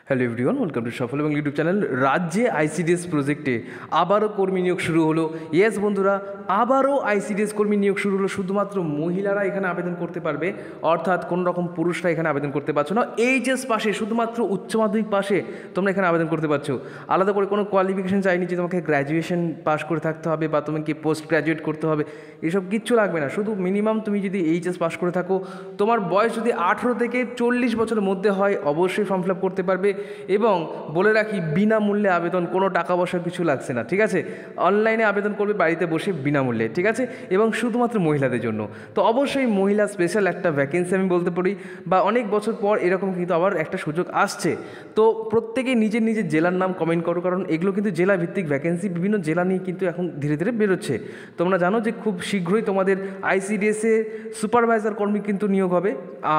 Hello everyone, welcome to সফল এবং YouTube channel. রাজ্যে আইসিডিএস প্রজেক্টে আবারও কর্মী নিয়োগ শুরু হলো। ইয়েস বন্ধুরা, আবারও আইসিডিএস কর্মী নিয়োগ শুরু হলো। শুধুমাত্র মহিলারা এখানে আবেদন করতে পারবে, অর্থাৎ কোনো রকম পুরুষরা এখানে আবেদন করতে পারছো না। এইচএস পাশে, শুধুমাত্র উচ্চ মাধ্যমিক পাশে তোমরা এখানে আবেদন করতে পারছো। আলাদা করে কোনো কোয়ালিফিকেশন চাইনি যে তোমাকে গ্র্যাজুয়েশন পাস করে থাকতে হবে বা তোমাকে পোস্ট গ্র্যাজুয়েট করতে হবে, এসব কিচ্ছু লাগবে না। শুধু মিনিমাম তুমি যদি এইচএস পাস করে থাকো, তোমার বয়স যদি 18 থেকে 40 বছরের মধ্যে হয়, অবশ্যই ফর্ম ফিল আপ করতে পারবে। এবং বলে রাখি, বিনামূল্যে আবেদন, কোনো টাকা পয়সার কিছু লাগছে না, ঠিক আছে? অনলাইনে আবেদন করবে বাড়িতে বসে বিনামূল্যে, ঠিক আছে? এবং শুধুমাত্র মহিলাদের জন্য। তো অবশ্যই মহিলা স্পেশাল একটা ভ্যাকেন্সি আমি বলতে পারি, বা অনেক বছর পর এরকম কিন্তু আবার একটা সুযোগ আসছে। তো প্রত্যেকেই নিজের নিজের জেলার নাম কমেন্ট করো, কারণ এগুলো কিন্তু জেলা ভিত্তিক ভ্যাকেন্সি, বিভিন্ন জেলা নিয়ে কিন্তু এখন ধীরে ধীরে বেরোচ্ছে। তোমরা জানো যে খুব শীঘ্রই তোমাদের আইসিডিএসে সুপারভাইজার কর্মী কিন্তু নিয়োগ হবে।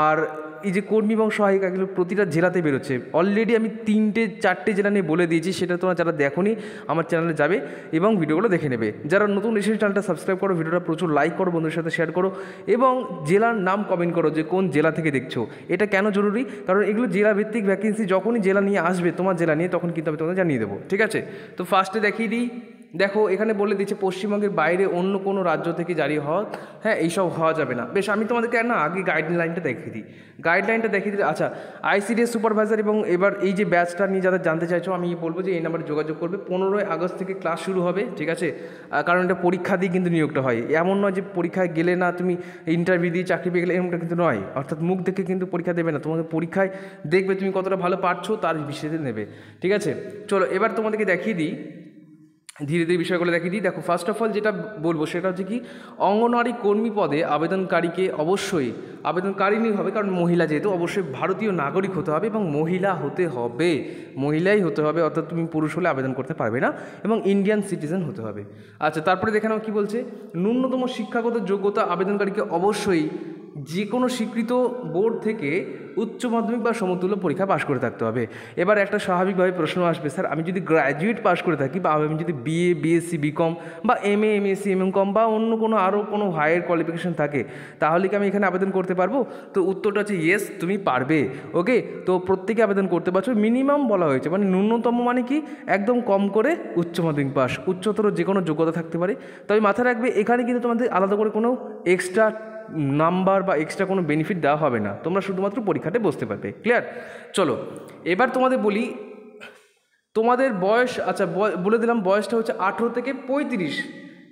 আর এই যে কর্মী এবং সহায়িকা, এগুলো প্রতিটা জেলাতে বেরোচ্ছে। অলরেডি আমি 3-4টে জেলা নিয়ে বলে দিয়েছি, সেটা তোমরা যারা দেখোনি আমার চ্যানেলে যাবে এবং ভিডিওগুলো দেখে নেবে। যারা নতুন এসে চ্যানেলটা সাবস্ক্রাইব করো, ভিডিওটা প্রচুর লাইক করো, বন্ধুদের সাথে শেয়ার করো এবং জেলার নাম কমেন্ট করো যে কোন জেলা থেকে দেখছো। এটা কেন জরুরি? কারণ এগুলো জেলা ভিত্তিক ভ্যাকেন্সি, যখনই জেলা নিয়ে আসবে তোমার জেলা নিয়ে, তখন কিন্তু আমি তোমাদের জানিয়ে দেবো, ঠিক আছে? তো ফার্স্টে দেখিয়ে দিই। দেখো, এখানে বলে দিচ্ছে পশ্চিমবঙ্গের বাইরে অন্য কোনো রাজ্য থেকে জারি হওয়া, হ্যাঁ, এইসব হওয়া যাবে না। বেশ, আমি তোমাদেরকে না আগে গাইডলাইনটা দেখিয়ে দিই। গাইডলাইনটা দেখিয়ে দিই। আচ্ছা, আইসিডিএস সুপারভাইজার এবং এবার এই যে ব্যাচটা নিয়ে যাদের জানতে চাইছো, আমি বলবো যে এই নাম্বারে যোগাযোগ করবে। 15ই আগস্ট থেকে ক্লাস শুরু হবে, ঠিক আছে? কারণ এটা পরীক্ষা দিয়ে কিন্তু নিয়োগটা হয়। এমন নয় যে পরীক্ষায় গেলে না তুমি ইন্টারভিউ দিয়ে চাকরি পেয়ে গেলে, এরকমটা কিন্তু নয়। অর্থাৎ মুখ দেখে কিন্তু পরীক্ষা দেবে না, তোমাকে পরীক্ষায় দেখবে তুমি কতটা ভালো পারছো তার বিষয়ে নেবে, ঠিক আছে? চলো এবার তোমাদেরকে দেখিয়ে দিই, ধীরে ধীরে বিষয়গুলো দেখিয়ে দিই। দেখো, ফার্স্ট অফ অল যেটা বলবো সেটা হচ্ছে কি, অঙ্গনওয়াড়ি কর্মী পদে আবেদনকারীকে অবশ্যই, আবেদনকারিনী হবে কারণ মহিলা যেহেতু, অবশ্যই ভারতীয় নাগরিক হতে হবে এবং মহিলা হতে হবে, মহিলাই হতে হবে। অর্থাৎ তুমি পুরুষ হলে আবেদন করতে পারবে না, এবং ইন্ডিয়ান সিটিজেন হতে হবে। আচ্ছা, তারপরে দেখে নাও কী বলছে। ন্যূনতম শিক্ষাগত যোগ্যতা আবেদনকারীকে অবশ্যই যে কোনো স্বীকৃত বোর্ড থেকে উচ্চ মাধ্যমিক বা সমতুল্য পরীক্ষা পাশ করে থাকতে হবে। এবার একটা স্বাভাবিকভাবে প্রশ্ন আসবে, স্যার আমি যদি গ্র্যাজুয়েট পাশ করে থাকি, বা আমি যদি বিএ, বিএসসি, বিকম বা এমএ, এমএসসি, এমএম বা অন্য কোনো আরও কোনো হায়ার কোয়ালিফিকেশন থাকে, তাহলে কি আমি এখানে আবেদন করতে পারবো? তো উত্তরটা হচ্ছে ইয়েস, তুমি পারবে। ওকে, তো প্রত্যেকে আবেদন করতে পারছো। মিনিমাম বলা হয়েছে, মানে ন্যূনতম মানে কি, একদম কম করে উচ্চ মাধ্যমিক পাস, উচ্চতর যে কোনো যোগ্যতা থাকতে পারে। তবে মাথায় রাখবে, এখানে কিন্তু তোমাদের আলাদা করে কোনো এক্সট্রা নাম্বার বা এক্সট্রা কোনো বেনিফিট দেওয়া হবে না, তোমরা শুধুমাত্র পরীক্ষাতে বসতে পারবে। ক্লিয়ার? চলো এবার তোমাদের বলি তোমাদের বয়স। আচ্ছা, বলে দিলাম বয়সটা হচ্ছে 18 থেকে 35।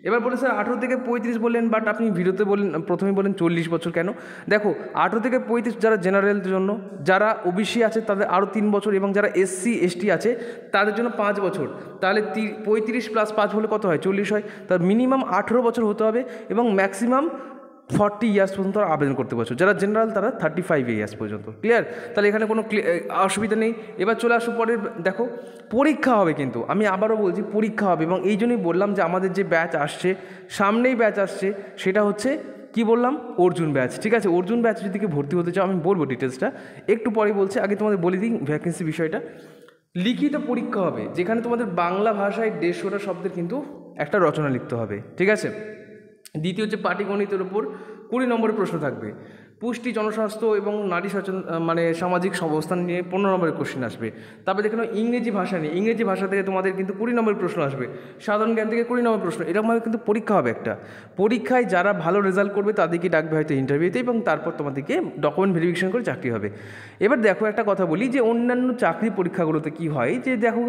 এবার বলে, স্যার 18 থেকে 35 বললেন, বাট আপনি ভিডিওতে বললেন, প্রথমে বলেন 40 বছর কেন? দেখো, 18 থেকে 35 যারা জেনারেলদের জন্য, যারা ওবিসি আছে তাদের আরও 3 বছর, এবং যারা এসসি এসটি আছে তাদের জন্য 5 বছর। তাহলে 35 + 5 হলে কত হয়? 40 হয়। তার মিনিমাম 18 বছর হতে হবে এবং ম্যাক্সিমাম 40 ইয়ার্স পর্যন্ত আবেদন করতে পারছো। যারা জেনারেল তারা 35 ইয়ার্স পর্যন্ত। ক্লিয়ার? তাহলে এখানে কোনো অসুবিধা নেই। এবার চলে আসো পরের। দেখো, পরীক্ষা হবে, কিন্তু আমি আবারও বলছি পরীক্ষা হবে, এবং এই জন্যই বললাম যে আমাদের যে ব্যাচ আসছে, সামনেই ব্যাচ আসছে, সেটা হচ্ছে কি বললাম, অর্জুন ব্যাচ, ঠিক আছে? অর্জুন ব্যাচ যদি ভর্তি হতে চাও, আমি বলবো ডিটেলসটা একটু পরে বলছি। আগে তোমাদের বলে দিই ভ্যাকেন্সি বিষয়টা। লিখিত পরীক্ষা হবে, যেখানে তোমাদের বাংলা ভাষায় 150টা শব্দের কিন্তু একটা রচনা লিখতে হবে, ঠিক আছে? দ্বিতীয় হচ্ছে পাটিগণিতের উপর 20 নম্বরের প্রশ্ন থাকবে। পুষ্টি, জনস্বাস্থ্য এবং নারী সচেতন, মানে সামাজিক অবস্থান নিয়ে 15 নম্বরের কোশ্চেন আসবে। তারপরে দেখে নাও ইংরেজি ভাষা নিয়ে, ইংরেজি ভাষা থেকে তোমাদের কিন্তু 20 নম্বরের প্রশ্ন আসবে। সাধারণ জ্ঞান থেকে 20 নম্বরের প্রশ্ন। এরকমভাবে কিন্তু পরীক্ষা হবে একটা। পরীক্ষায় যারা ভালো রেজাল্ট করবে তাদেরকে ডাকবে হয়তো ইন্টারভিউতে, এবং তারপর তোমাদেরকে ডকুমেন্ট ভেরিফিকেশন করে চাকরি হবে। এবার দেখো, একটা কথা বলি যে অন্যান্য চাকরি পরীক্ষাগুলোতে কি হয়, যে দেখো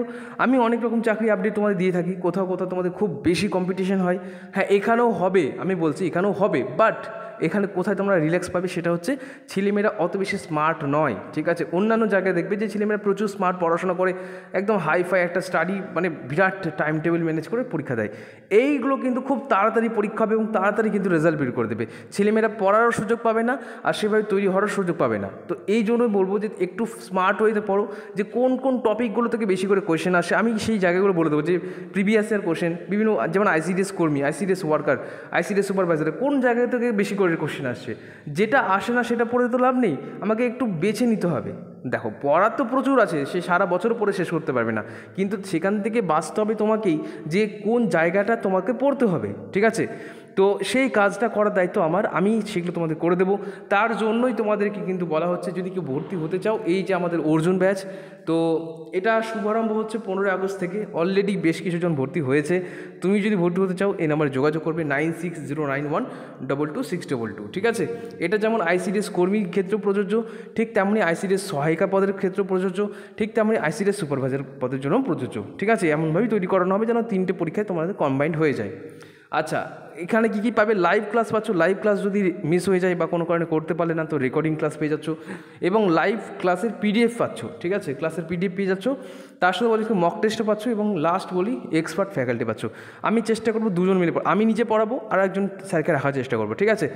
আমি অনেক রকম চাকরি আপডেট তোমাদের দিয়ে থাকি, কোথাও কোথাও তোমাদের খুব বেশি কম্পিটিশন হয়। হ্যাঁ, এখানেও হবে, আমি বলছি এখানেও হবে, বাট এখানে কোথায় তোমরা রিল্যাক্স পাবে সেটা হচ্ছে ছেলেমেয়েরা অত বেশি স্মার্ট নয়, ঠিক আছে? অন্যান্য জায়গায় দেখবে যে ছেলেমেয়েরা প্রচুর স্মার্ট, পড়াশোনা করে একদম হাইফাই একটা স্টাডি, মানে বিরাট টাইম টেবিল ম্যানেজ করে পরীক্ষা দেয়। এইগুলো কিন্তু খুব তাড়াতাড়ি পরীক্ষা হবে এবং তাড়াতাড়ি কিন্তু রেজাল্ট বের করে দেবে। ছেলেমেয়েরা পড়ারও সুযোগ পাবে না, আর সেভাবে তৈরি হওয়ারও সুযোগ পাবে না। তো এই জন্যই বলবো যে একটু স্মার্ট হয়ে পড়ো, যে কোন কোন টপিকগুলো থেকে বেশি করে কোয়েশ্চেন আসে, আমি সেই জায়গাগুলো বলে দেবো। যে প্রিভিয়াস ইয়ার কোয়েশ্চেন, বিভিন্ন, যেমন আইসিডিএস কর্মী, আইসিডিএস ওয়ার্কার, আইসিডিএস সুপারভাইজার, কোন জায়গা থেকে বেশি করে কোয়েশ্চেন আসছে। যেটা আসে না সেটা পড়ে তো লাভ নেই, আমাকে একটু বেছে নিতে হবে। দেখো, পড়ার তো প্রচুর আছে, সে সারা বছর পড়ে শেষ করতে পারবে না, কিন্তু সেখান থেকে বাঁচতে হবে তোমাকেই, যে কোন জায়গাটা তোমাকে পড়তে হবে, ঠিক আছে? তো সেই কাজটা করার দায়িত্ব আমার, আমি সেগুলো তোমাদের করে দেবো। তার জন্যই তোমাদেরকে কিন্তু বলা হচ্ছে যদি কেউ ভর্তি হতে চাও, এই যে আমাদের অর্জুন ব্যাচ, তো এটা শুভারম্ভ হচ্ছে 15 আগস্ট থেকে। অলরেডি বেশ কিছুজন ভর্তি হয়েছে। তুমি যদি ভর্তি হতে চাও এই নাম্বারে যোগাযোগ করবে 9609122622, ঠিক আছে। এটা যেমন আইসিডিএস কর্মীর ক্ষেত্রেও প্রযোজ্য, ঠিক তেমনি আইসিডিএস সহায়িকা পদের ক্ষেত্রেও প্রযোজ্য, ঠিক তেমনি আইসিডিএস সুপারভাইজার পদের জন্য প্রযোজ্য, ঠিক আছে। এমনভাবেই তৈরি করানো হবে যেন 3টে পরীক্ষায় তোমাদের কম্বাইন্ড হয়ে যায়। আচ্ছা, এখানে কী কী পাবে? লাইভ ক্লাস পাচ্ছ, লাইভ ক্লাস যদি মিস হয়ে যায় বা কোনো কারণে করতে পারলে না তো রেকর্ডিং ক্লাস পেয়ে যাচ্ছ, এবং লাইভ ক্লাসের পিডিএফ পাচ্ছ, ঠিক আছে, ক্লাসের পিডিএফ পেয়ে যাচ্ছ। তার সাথে বলি মক টেস্টও পাচ্ছ, এবং লাস্ট বলি এক্সপার্ট ফ্যাকাল্টি পাচ্ছ। আমি চেষ্টা করবো দুজন মিলে, আমি নিজে পড়াবো আর একজন স্যারকে রাখার চেষ্টা করবো, ঠিক আছে।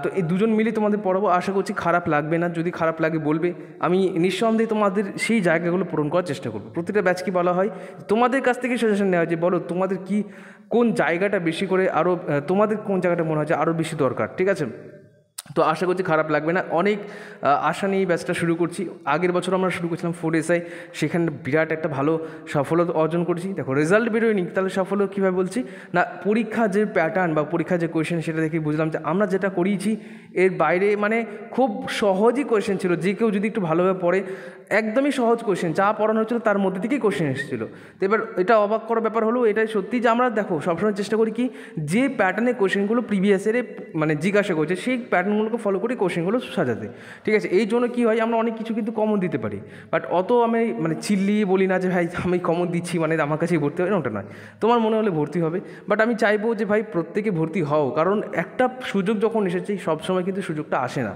তো এই দুজন মিলে তোমাদের পড়াবো, আশা করছি খারাপ লাগবে না। যদি খারাপ লাগে বলবে, আমি নিঃসন্দেহে তোমাদের সেই জায়গাগুলো পূরণ করার চেষ্টা করবো। প্রতিটা ব্যাচ কি বলা হয়, তোমাদের কাছ থেকে সাজেশন নেওয়া হয় যে বলো তোমাদের কি কোন জায়গাটা বেশি করে আরও, তোমাদের কোন জায়গাটা মনে হয় যে আরও বেশি দরকার, ঠিক আছে। তো আশা করছি খারাপ লাগবে না। অনেক আশা নিয়ে ব্যাচটা শুরু করছি। আগের বছর আমরা শুরু করছিলাম 4 SI, সেখানে বিরাট একটা ভালো সাফল্য অর্জন করেছি। দেখো রেজাল্ট বেরোয়নি, তাহলে সাফল্য কীভাবে বলছি না, পরীক্ষা যে প্যাটার্ন বা পরীক্ষার যে কোয়েশ্চেন সেটা দেখে বুঝলাম যে আমরা যেটা করিয়েছি এর বাইরে মানে খুব সহজই কোয়েশ্চেন ছিল। যে কেউ যদি একটু ভালোভাবে পড়ে, একদমই সহজ কোয়েশ্চেন, যা পড়ানো হচ্ছিলো তার মধ্যে থেকেই কোয়েশ্চেন এসেছিলো। তো এবার এটা অবাক করার ব্যাপার হলো এটাই সত্যি যে আমরা দেখো সবসময় চেষ্টা করি কি, যে প্যাটার্নের কোয়েশ্চেনগুলো প্রিভিয়াস ইয়ারে মানে জিজ্ঞাসা করছে সেই প্যাটার্নগুলোকে ফলো করে কোয়েশ্চেনগুলো সাজাতে, ঠিক আছে। এই জন্য কী হয়, আমরা অনেক কিছু কিন্তু কমন দিতে পারি, বাট অত আমি মানে চিল্লিয়ে বলি না যে ভাই আমি কমন দিচ্ছি মানে আমার কাছেই ভর্তি হবে, ওটা নয়। তোমার মনে হলে ভর্তি হবে, বাট আমি চাইবো যে ভাই প্রত্যেকে ভর্তি হও, কারণ একটা সুযোগ যখন এসেছে সবসময় কিন্তু সুযোগটা আসে না।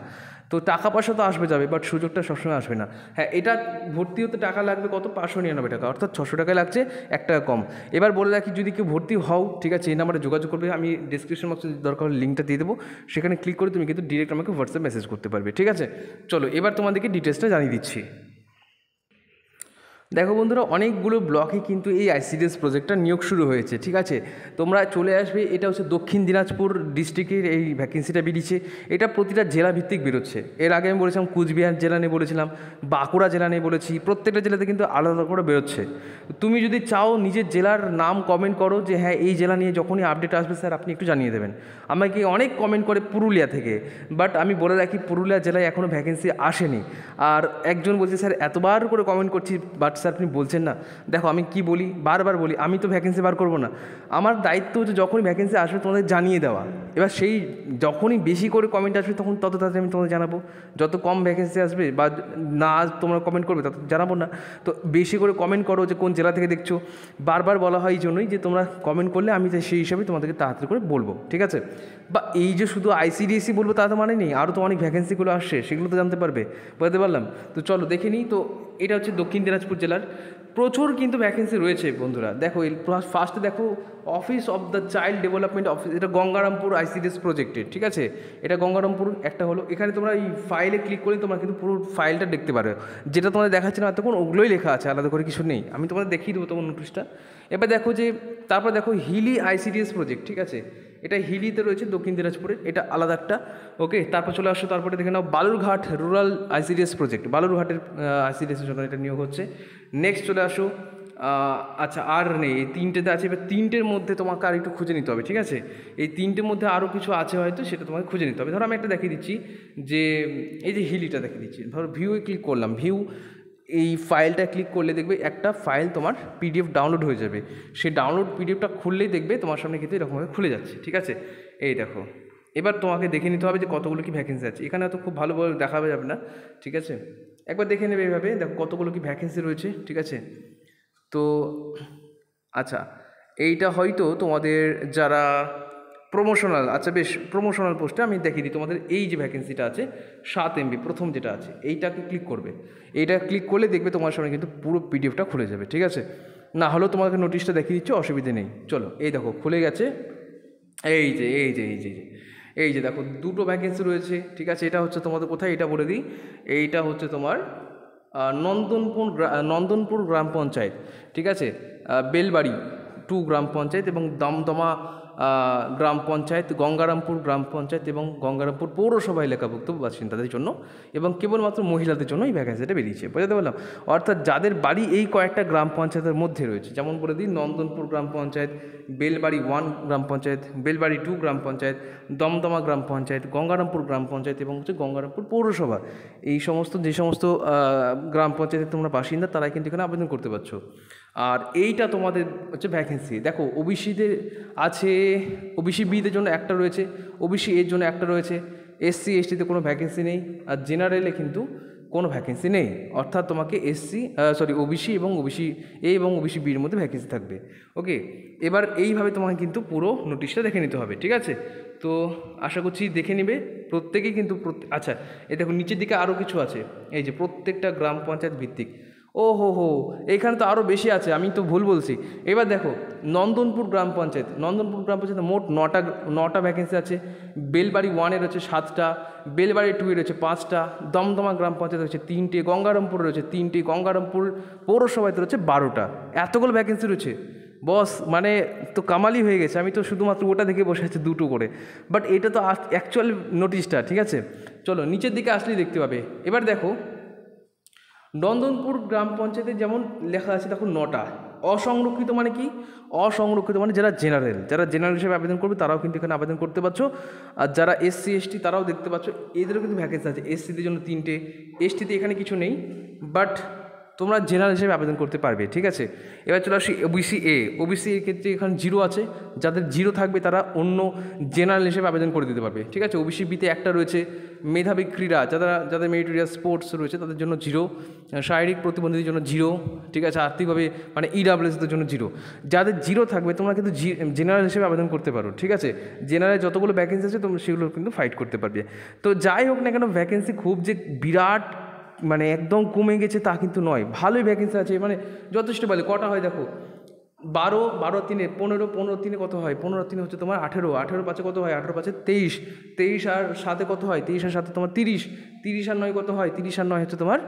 তো টাকা পয়সা তো আসবে যাবে, বাট সুযোগটা সবসময় আসবে না। হ্যাঁ, এটা ভর্তি হতে টাকা লাগবে কত, 599 টাকা, অর্থাৎ 600 টাকায় লাগছে, 1 টাকা কম। এবার বলে রাখি, যদি কেউ ভর্তি হও, ঠিক আছে, এই নাম্বারে যোগাযোগ করবে। আমি ডিসক্রিপশন বক্সে দরকার হলে লিঙ্কটা দিয়ে দেবো, সেখানে ক্লিক করে তুমি কিন্তু ডিরেক্ট আমাকে হোয়াটসঅ্যাপ মেসেজ করতে পারবে, ঠিক আছে। চলো এবার তোমাদেরকে ডিটেলসটা জানিয়ে দিচ্ছি। দেখো বন্ধুরা, অনেকগুলো ব্লকে কিন্তু এই আইসিডিএস প্রজেক্টটা নিয়োগ শুরু হয়েছে, ঠিক আছে। তোমরা চলে আসবে। এটা হচ্ছে দক্ষিণ দিনাজপুর ডিস্ট্রিক্টের এই ভ্যাকেন্সিটা বেরিয়েছে। এটা প্রতিটা জেলা ভিত্তিক বেরোচ্ছে। এর আগে আমি বলেছিলাম কুচবিহার জেলা নিয়ে বলেছিলাম, বাঁকুড়া জেলা নিয়ে বলেছি, প্রত্যেকটা জেলাতে কিন্তু আলাদা করে বেরোচ্ছে। তুমি যদি চাও নিজের জেলার নাম কমেন্ট করো যে হ্যাঁ এই জেলা নিয়ে যখনই আপডেট আসবে স্যার আপনি একটু জানিয়ে দেবেন। আমাকে অনেক কমেন্ট করে পুরুলিয়া থেকে, বাট আমি বলে রাখি পুরুলিয়া জেলায় এখনও ভ্যাকেন্সি আসেনি। আর একজন বলছে স্যার এতবার করে কমেন্ট করছি বাট স্যার আপনি বলছেন না। দেখো আমি কি বলি, বারবার বলি, আমি তো ভ্যাকেন্সি বার করবো না। আমার দায়িত্ব হচ্ছে যখনই ভ্যাকেন্সি আসবে তোমাদের জানিয়ে দেওয়া। এবার সেই যখনই বেশি করে কমেন্ট আসবে তখন তত তাড়াতাড়ি আমি তোমাদের জানাবো। যত কম ভ্যাকেন্সি আসবে বা না তোমরা কমেন্ট করবে তত জানাবো না। তো বেশি করে কমেন্ট করো যে কোন জেলা থেকে দেখছো। বারবার বলা হয় এই জন্যই যে তোমরা কমেন্ট করলে আমি সেই হিসাবে তোমাদেরকে তাড়াতাড়ি করে বলবো, ঠিক আছে। বা এই যে শুধু আইসিডিএসই বলবো তা তো মানে নেই, আরও তো অনেক ভ্যাকেন্সিগুলো আসছে, সেগুলো তো জানতে পারবে, বুঝতে পারলাম। তো চলো দেখে নিই। তো এটা হচ্ছে দক্ষিণ দিনাজপুর জেলার, প্রচুর কিন্তু ভ্যাকেন্সি রয়েছে বন্ধুরা। দেখো ফার্স্টে দেখো office of the child development office, এটা গঙ্গারামপুর আইসিডিএস প্রজেক্টের, ঠিক আছে। এটা গঙ্গারামপুর একটা হলো। এখানে তোমরা এই ফাইলে ক্লিক করে তোমরা কিন্তু পুরো ফাইলটা দেখতে পারবে। যেটা তোমাদের দেখাচ্ছে না এতক্ষণ ওগুলোই লেখা আছে, আলাদা করে কিছু নেই। আমি তোমাদের দেখিয়ে দেবো তোমার নোটিশটা। এবার দেখো যে তারপর দেখো হিলি আইসিডিএস প্রজেক্ট, ঠিক আছে। এটা হিলিতে রয়েছে দক্ষিণ দিনাজপুরে, এটা আলাদা একটা। ওকে, তারপর চলে আসো, তারপরে দেখে নাও বালুরঘাট রুরাল আইসিডিএস প্রজেক্ট, বালুরঘাটের আইসিডিএসের জন্য এটা নিয়োগ হচ্ছে। নেক্সট চলে আসো, আচ্ছা আর নেই, এই তিনটেতে আছে। এবার তিনটের মধ্যে তোমাকে আর একটু খুঁজে নিতে হবে, ঠিক আছে। এই তিনটের মধ্যে আরও কিছু আছে হয়তো, সেটা তোমাকে খুঁজে নিতে হবে। ধরো আমি একটা দেখিয়ে দিচ্ছি, যে এই যে হিলিটা দেখিয়ে দিচ্ছি। ধরো ভিউয়ে ক্লিক করলাম, ভিউ এই ফাইলটা ক্লিক করলে দেখবে একটা ফাইল তোমার পিডিএফ ডাউনলোড হয়ে যাবে। সেই ডাউনলোড পিডিএফটা খুললেই দেখবে তোমার সামনে কিন্তু এরকমভাবে খুলে যাচ্ছে, ঠিক আছে। এই দেখো, এবার তোমাকে দেখে নিতে হবে যে কতগুলো কি ভ্যাকেন্সি আছে। এখানে হয়তো খুব ভালোভাবে দেখাবে যাবে না, ঠিক আছে। একবার দেখে নেবে এইভাবে, দেখো কতগুলো কি ভ্যাকেন্সি রয়েছে, ঠিক আছে। তো আচ্ছা, এইটা হয়তো তোমাদের যারা প্রমোশনাল, আচ্ছা বেশ, প্রমোশনাল পোস্টে আমি দেখিয়ে দিই তোমাদের। এই যে ভ্যাকেন্সিটা আছে 7 MB প্রথম যেটা আছে, এইটাকে ক্লিক করবে। এইটা ক্লিক করলে দেখবে তোমার সামনে কিন্তু পুরো পিডিএফটা খুলে যাবে, ঠিক আছে। না হলেও তোমাকে নোটিশটা দেখিয়ে দিচ্ছি, অসুবিধে নেই। চলো এই দেখো খুলে গেছে। এই যে এই যে এই যে এই যে দেখো দুটো ভ্যাকেন্সি রয়েছে, ঠিক আছে। এটা হচ্ছে তোমাদের কোথায়, এটা বলে দিই, এইটা হচ্ছে তোমার নন্দনপুর গ্রাম পঞ্চায়েত, ঠিক আছে। বেলবাড়ি 2 গ্রাম পঞ্চায়েত এবং দমদমা গ্রাম পঞ্চায়েত, গঙ্গারামপুর গ্রাম পঞ্চায়েত এবং গঙ্গারামপুর পৌরসভা এলাকাভুক্ত বাসিন্দাদের জন্য এবং কেবলমাত্র মহিলাদের জন্য এই ভ্যাকেন্সিটা বেরিয়েছে, বুঝতে পারলাম। অর্থাৎ যাদের বাড়ি এই কয়েকটা গ্রাম পঞ্চায়েতের মধ্যে রয়েছে, যেমন বলে দিই নন্দনপুর গ্রাম পঞ্চায়েত, বেলবাড়ি 1 গ্রাম পঞ্চায়েত, বেলবাড়ি 2 গ্রাম পঞ্চায়েত, দমদমা গ্রাম পঞ্চায়েত, গঙ্গারামপুর গ্রাম পঞ্চায়েত এবং হচ্ছে গঙ্গারামপুর পৌরসভা, এই সমস্ত যে সমস্ত গ্রাম পঞ্চায়েতের তোমরা বাসিন্দা তারাই কিন্তু এখানে আবেদন করতে পারছো। আর এইটা তোমাদের হচ্ছে ভ্যাকেন্সি। দেখো ওবিসিদের আছে, ওবিসি বিদের জন্য একটা রয়েছে, ওবিসি এর জন্য একটা রয়েছে, এসসি এসটিতে কোনো ভ্যাকেন্সি নেই, আর জেনারেলে কিন্তু কোনো ভ্যাকেন্সি নেই। অর্থাৎ তোমাকে ওবিসি এবং ওবিসি এ এবং ওবিসি বির মধ্যে ভ্যাকেন্সি থাকবে। ওকে, এবার এইভাবে তোমাকে কিন্তু পুরো নোটিশটা দেখে নিতে হবে, ঠিক আছে? তো আশা করছি দেখে নিবে প্রত্যেকেই কিন্তু। আচ্ছা, এই দেখো নিচের দিকে আরও কিছু আছে, এই যে প্রত্যেকটা গ্রাম পঞ্চায়েত ভিত্তিক। ও হো, এখানে তো আরও বেশি আছে, আমি তো ভুল বলছি। এবার দেখো নন্দনপুর গ্রাম পঞ্চায়েত, নন্দনপুর গ্রাম পঞ্চায়েতে মোট 9টা ভ্যাকেন্সি আছে। বেলবাড়ি 1-এর রয়েছে 7টা, বেলবাড়ি 2-এর রয়েছে 5টা, দমদমা গ্রাম পঞ্চায়েত রয়েছে 3টে, গঙ্গারামপুরে রয়েছে 3টে, গঙ্গারামপুর পৌরসভাতে রয়েছে 12টা। এতগুলো ভ্যাকেন্সি রয়েছে বস, মানে তো কামালি হয়ে গেছে। আমি তো শুধুমাত্র ওটা দেখে বসে আছি 2টো করে, বাট এটা তো অ্যাকচুয়াল নোটিশটা, ঠিক আছে? চলো নিচের দিকে আসলেই দেখতে পাবে। এবার দেখো নন্দনপুর গ্রাম পঞ্চায়েতে যেমন লেখা আছে, দেখো 9টা। অসংরক্ষিত মানে কি? অসংরক্ষিত মানে যারা জেনারেল হিসেবে আবেদন করবে তারাও কিন্তু এখানে আবেদন করতে পারছো। আর যারা এসসি এসটি তারাও দেখতে পাচ্ছ, এদেরও কিন্তু ভ্যাকেন্সি আছে। এসসিদের জন্য 3টে, এসটিতে এখানে কিছু নেই, বাট তোমরা জেনারেল হিসেবে আবেদন করতে পারবে, ঠিক আছে? এবার চলে আসি ওবিসি এর ক্ষেত্রে এখানে 0 আছে। যাদের 0 থাকবে তারা অন্য জেনারেল হিসেবে আবেদন করে দিতে পারবে, ঠিক আছে? ওবিসি বিতে একটা রয়েছে। মেধাবী ক্রীড়া, যাদের মেরিটোরিয়াস স্পোর্টস রয়েছে তাদের জন্য 0, শারীরিক প্রতিবন্ধীদের জন্য 0, ঠিক আছে? আর্থিকভাবে মানে ইডাব্লিউএসদের জন্য 0। যাদের 0 থাকবে তোমরা কিন্তু জেনারেল হিসেবে আবেদন করতে পারো, ঠিক আছে? জেনারেল যতগুলো ভ্যাকেন্সি আছে তোমরা সেগুলো কিন্তু ফাইট করতে পারবে। তো যাই হোক না কেন, ভ্যাকেন্সি খুব যে বিরাট মানে একদম কমে গেছে তা কিন্তু নয়, ভালোই ভ্যাকেন্সি আছে, মানে যথেষ্ট ভালো। কটা হয় দেখো, 12 15 15 কত হয়? 15 হচ্ছে তোমার 18 5 কত হয়? 18 5 23, 23 আর 7 কত হয়? 23 আর 7 তোমার 30, 30 আর 9 কত হয়? 30 আর 9 হচ্ছে তোমার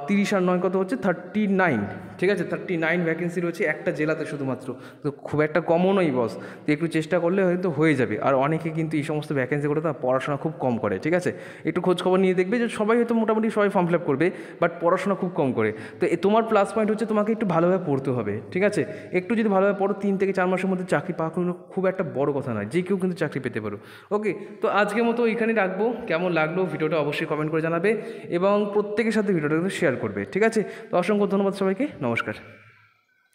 30 আর 9 কত হচ্ছে? 39, ঠিক আছে? 39 ভ্যাকেন্সি রয়েছে একটা জেলাতে শুধুমাত্র। তো খুব একটা কমও নয় বস, তো একটু চেষ্টা করলে হয়তো হয়ে যাবে। আর অনেকে কিন্তু এই সমস্ত ভ্যাকেন্সিগুলো তো পড়াশোনা খুব কম করে, ঠিক আছে? একটু খোঁজ খবর নিয়ে দেখবে যে সবাই হয়তো মোটামুটি সবাই ফর্ম ফিল আপ করবে, বাট পড়াশোনা খুব কম করে। তো তোমার প্লাস পয়েন্ট হচ্ছে তোমাকে একটু ভালোভাবে পড়তে হবে, ঠিক আছে? একটু যদি ভালোভাবে পড়ো 3 থেকে 4 মাসের মধ্যে চাকরি পাওয়া কোনো খুব একটা বড় কথা নয়, যে কেউ কিন্তু চাকরি পেতে পারো। ওকে, তো আজকের মতো এখানে রাখবো। কেমন লাগলো ভিডিওটা অবশ্যই কমেন্ট করে জানাবে এবং প্রত্যেকের সাথে ভিডিওটা শেয়ার করবে, ঠিক আছে? তো অসংখ্য ধন্যবাদ সবাইকে, নমস্কার।